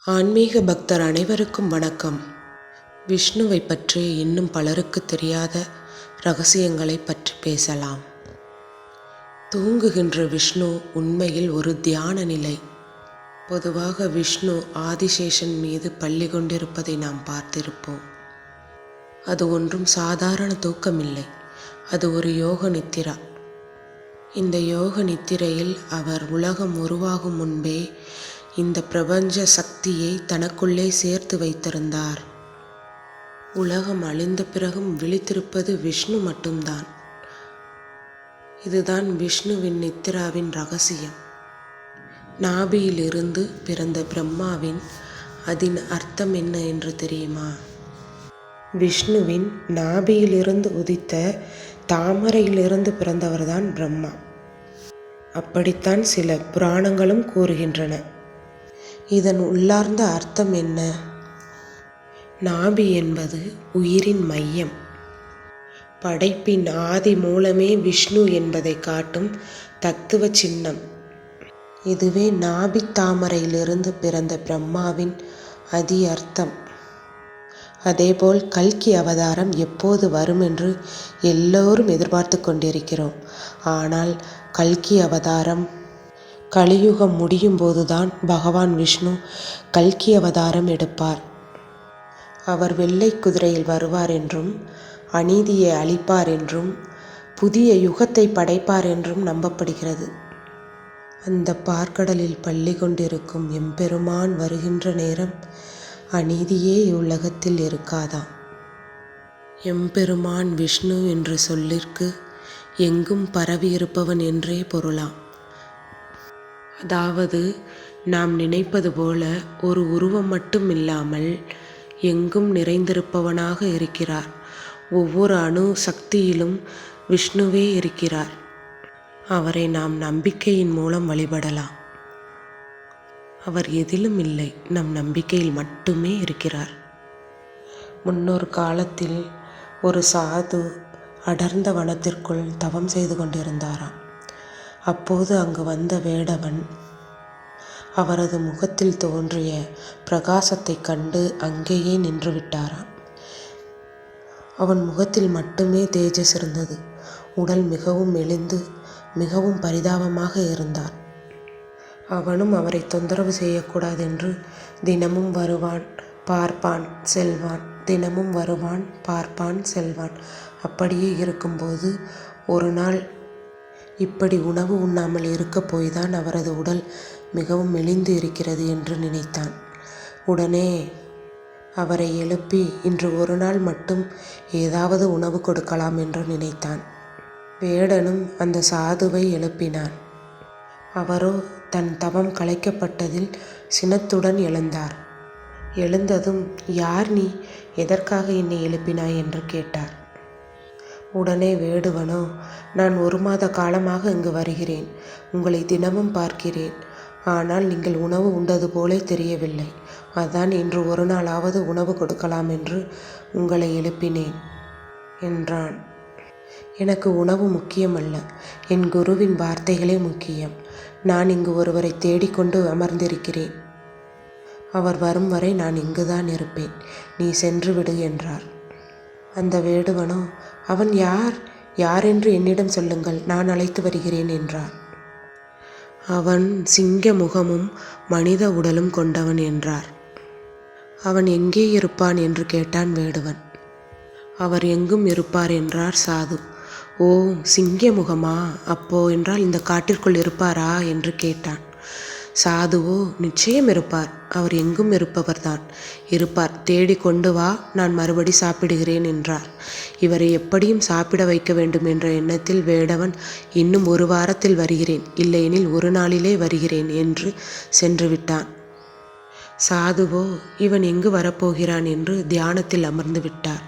ஆன்மீக பக்தர் அனைவருக்கும் வணக்கம். விஷ்ணுவை பற்றி இன்னும் பலருக்கு தெரியாத ரகசியங்களை பற்றி பேசலாம். தூங்குகின்ற விஷ்ணு உண்மையில் ஒரு தியான நிலை. பொதுவாக விஷ்ணு ஆதிசேஷன் மீது பள்ளி கொண்டிருப்பதை நாம் பார்த்திருப்போம். அது ஒன்றும் சாதாரண தூக்கமில்லை, அது ஒரு யோக நித்திரா. இந்த யோக நித்திரையில் அவர் உலகம் உருவாகும் முன்பே இந்த பிரபஞ்ச சக்தியை தனக்குள்ளே சேர்த்து வைத்திருந்தார். உலகம் அழிந்த பிறகும் விழித்திருப்பது விஷ்ணு மட்டும்தான். இதுதான் விஷ்ணுவின் நித்திராவின் ரகசியம். நாபியிலிருந்து பிறந்த பிரம்மாவின் அதன் அர்த்தம் என்ன என்று தெரியுமா? விஷ்ணுவின் நாபியிலிருந்து உதித்த தாமரையிலிருந்து பிறந்தவர்தான் பிரம்மா. அப்படித்தான் சில புராணங்களும் கூறுகின்றன. இதன் உள்ளார்ந்த அர்த்தம் என்ன? நாபி என்பது உயிரின் மையம். படைப்பின் ஆதி மூலமே விஷ்ணு என்பதை காட்டும் தத்துவ சின்னம். இதுவே நாபி தாமரையிலிருந்து பிறந்த பிரம்மாவின் அதி அர்த்தம். அதேபோல் கல்கி அவதாரம் எப்போது வரும் என்று எல்லோரும் எதிர்பார்த்து கொண்டிருக்கிறோம். ஆனால் கல்கி அவதாரம் கலியுகம் முடியும் போதுதான் பகவான் விஷ்ணு கல்கி அவதாரம் எடுப்பார். அவர் வெள்ளை குதிரையில் வருவார் என்றும், அநீதியை அழிப்பார் என்றும், புதிய யுகத்தை படைப்பார் என்றும் நம்பப்படுகிறது. அந்த பார்க்கடலில் பள்ளி கொண்டிருக்கும் எம்பெருமான் வருகின்ற நேரம் அநீதியே இவ்வுலகத்தில் இருக்காதாம். எம்பெருமான் விஷ்ணு என்ற சொல்லிற்கு எங்கும் பரவியிருப்பவன் என்றே பொருளாம். அதாவது நாம் நினைப்பது போல ஒரு உருவம் மட்டும் இல்லாமல் எங்கும் நிறைந்திருப்பவனாக இருக்கிறார். ஒவ்வொரு அணு சக்தியிலும் விஷ்ணுவே இருக்கிறார். அவரை நாம் நம்பிக்கையின் மூலம் வழிபடலாம். அவர் எதிலும் இல்லை, நம் நம்பிக்கையில் மட்டுமே இருக்கிறார். முன்னொரு காலத்தில் ஒரு சாது அடர்ந்த வனத்திற்குள் தவம் செய்து கொண்டிருந்தாராம். அப்போது அங்கு வந்த வேடவன் அவரது முகத்தில் தோன்றிய பிரகாசத்தை கண்டு அங்கேயே நின்று விட்டாராம். அவன் முகத்தில் மட்டுமே தேஜஸ் இருந்தது. உடல் மிகவும் மெலிந்து மிகவும் பரிதாபமாக இருந்தார். அவனும் அவரை தொந்தரவு செய்யக்கூடாதென்று தினமும் வருவான், பார்ப்பான், செல்வான். தினமும் வருவான், பார்ப்பான், செல்வான். அப்படியே இருக்கும்போது ஒரு நாள் இப்படி உணவு உண்ணாமல் இருக்க போய்தான் அவரது உடல் மிகவும் மெலிந்து இருக்கிறது என்று நினைத்தான். உடனே அவரை எழுப்பி இன்று ஒரு நாள் மட்டும் ஏதாவது உணவு கொடுக்கலாம் என்று நினைத்தான். வேடனும் அந்த சாதுவை எழுப்பினான். அவரோ தன் தவம் கலைக்கப்பட்டதில் சினத்துடன் எழுந்தார். எழுந்ததும், யார் நீ, எதற்காக என்னை எழுப்பினாய் என்று கேட்டார். உடனே வேடுவனோ, நான் 1 மாத காலமாக இங்கு வருகிறேன், உங்களை தினமும் பார்க்கிறேன். ஆனால் நீங்கள் உணவு உண்டது போலே தெரியவில்லை. அதான் இன்று ஒரு நாளாவது உணவு கொடுக்கலாம் என்று உங்களை எழுப்பினேன் என்றான். எனக்கு உணவு முக்கியமல்ல, என் குருவின் வார்த்தைகளே முக்கியம். நான் இங்கு ஒருவரை தேடிக்கொண்டு அமர்ந்திருக்கிறேன். அவர் வரும் வரை நான் இங்குதான் இருப்பேன். நீ சென்று விடு என்றார். அந்த வேடுவனோ, அவன் யாரென்று என்னிடம் சொல்லுங்கள், நான் அழைத்து வருகிறேன் என்றார். அவன் சிங்க முகமும் மனித உடலும் கொண்டவன் என்றார். அவன் எங்கே இருப்பான் என்று கேட்டான் வேடுவன். அவர் எங்கும் இருப்பார் என்றார் சாது. ஓ, சிங்க முகமா? அப்போ என்றால் இந்த காட்டிற்குள் இருப்பாரா என்று கேட்டான். சாதுவோ, நிச்சயம் இருப்பார், அவர் எங்கும் இருப்பவர்தான், இருப்பார், தேடி கொண்டு வா, நான் மறுபடி சாப்பிடுகிறேன் என்றார். இவரை எப்படியும் சாப்பிட வைக்க வேண்டும் என்ற எண்ணத்தில் வேடவன், இன்னும் 1 வாரத்தில் வருகிறேன், இல்லையெனில் 1 நாளிலே வருகிறேன் என்று சென்று விட்டான். சாதுவோ, இவன் எங்கு வரப்போகிறான் என்று தியானத்தில் அமர்ந்து விட்டார்.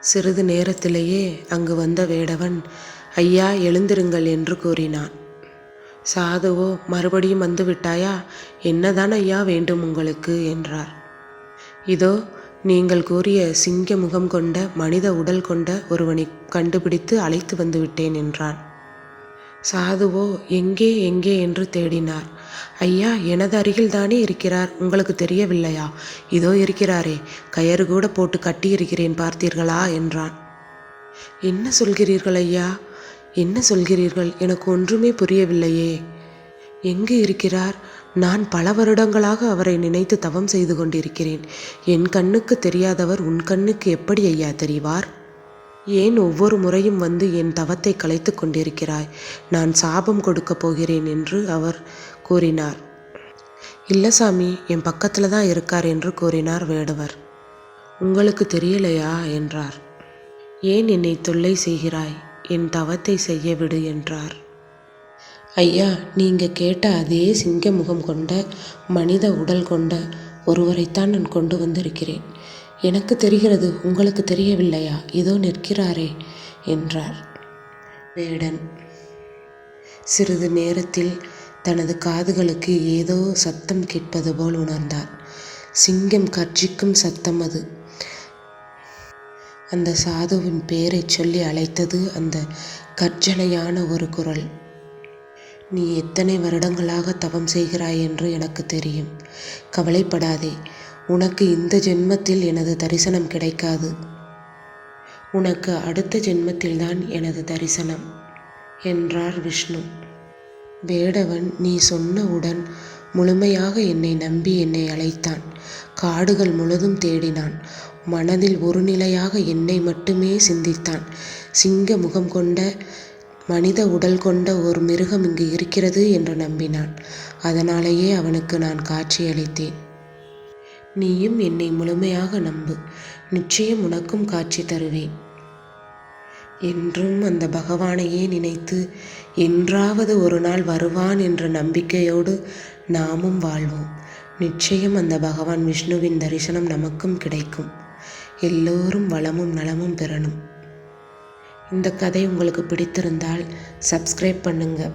சிறிது நேரத்திலேயே அங்கு வந்த வேடவன், ஐயா எழுந்திருங்கள் என்று கூறினான். சாதுவோ, மறுபடியும் வந்து விட்டாயா? என்னதான் ஐயா வேண்டும் உங்களுக்கு என்றார். இதோ நீங்கள் கூறிய சிங்க முகம் கொண்ட மனித உடல் கொண்ட ஒருவனை கண்டுபிடித்து அழைத்து வந்து விட்டேன் என்றான். சாதுவோ, எங்கே எங்கே என்று தேடினார். ஐயா, எனது அருகில் தானே இருக்கிறார், உங்களுக்கு தெரியவில்லையா? இதோ இருக்கிறாரே, கயிறு கூட போட்டு கட்டியிருக்கிறேன், பார்த்தீர்களா என்றான். என்ன சொல்கிறீர்கள் ஐயா? என்ன சொல்கிறீர்கள்? எனக்கு ஒன்றுமே புரியவில்லையே. எங்கு இருக்கிறார்? நான் பல வருடங்களாக அவரை நினைத்து தவம் செய்து கொண்டிருக்கிறேன். என் கண்ணுக்கு தெரியாதவர் உன் கண்ணுக்கு எப்படி ஐயா தெரிவார்? ஏன் ஒவ்வொரு முறையும் வந்து என் தவத்தை கலைத்து கொண்டிருக்கிறாய்? நான் சாபம் கொடுக்கப் போகிறேன் என்று அவர் கூறினார். இல்லை சாமி, என் பக்கத்தில் தான் இருக்கார் என்று கூறினார் வேடுவர். உங்களுக்கு தெரியலையா என்றார். ஏன் என்னை தொல்லை செய்கிறாய்? என் தவத்தை செய்ய விடு என்றார். ஐயா, நீங்கள் கேட்ட அதே சிங்க முகம் கொண்ட மனித உடல் கொண்ட ஒருவரைத்தான் நான் கொண்டு வந்திருக்கிறேன். எனக்கு தெரிகிறது, உங்களுக்கு தெரியவில்லையா? இதோ நிற்கிறாரே என்றார் வேடன். சிறிது நேரத்தில் தனது காதுகளுக்கு ஏதோ சத்தம் கேட்பது போல் உணர்ந்தார். சிங்கம் கர்ஜிக்கும் சத்தம் அது. அந்த சாதுவின் பெயரை சொல்லி அழைத்தது அந்த கர்ஜனையான ஒரு குரல். நீ எத்தனை வருடங்களாக தவம் செய்கிறாய் என்று எனக்கு தெரியும். கவலைப்படாதே, உனக்கு இந்த ஜென்மத்தில் எனது தரிசனம் கிடைக்காது. உனக்கு அடுத்த ஜென்மத்தில்தான் எனது தரிசனம் என்றார் விஷ்ணு. வேடவன் நீ சொன்னவுடன் முழுமையாக என்னை நம்பி என்னை அழைத்தான். காடுகள் முழுதும் தேடினான். மனதில் ஒரு நிலையாக என்னை மட்டுமே சிந்தித்தான். சிங்க முகம் கொண்ட மனித உடல் கொண்ட ஒரு மிருகம் இங்கு இருக்கிறது என்று நம்பினான். அதனாலேயே அவனுக்கு நான் காட்சியளித்தேன். நீயும் என்னை முழுமையாக நம்பு, நிச்சயம் உனக்கும் காட்சி தருவேன். என்றும் அந்த பகவானையே நினைத்து என்றாவது ஒரு நாள் வருவான் என்ற நம்பிக்கையோடு நாமும் வாழ்வோம். நிச்சயம் அந்த பகவான் விஷ்ணுவின் தரிசனம் நமக்கும் கிடைக்கும். எல்லோரும் வளமும் நலமும் பெறணும். இந்த கதை உங்களுக்கு பிடித்திருந்தால் சப்ஸ்கிரைப் பண்ணுங்கள்.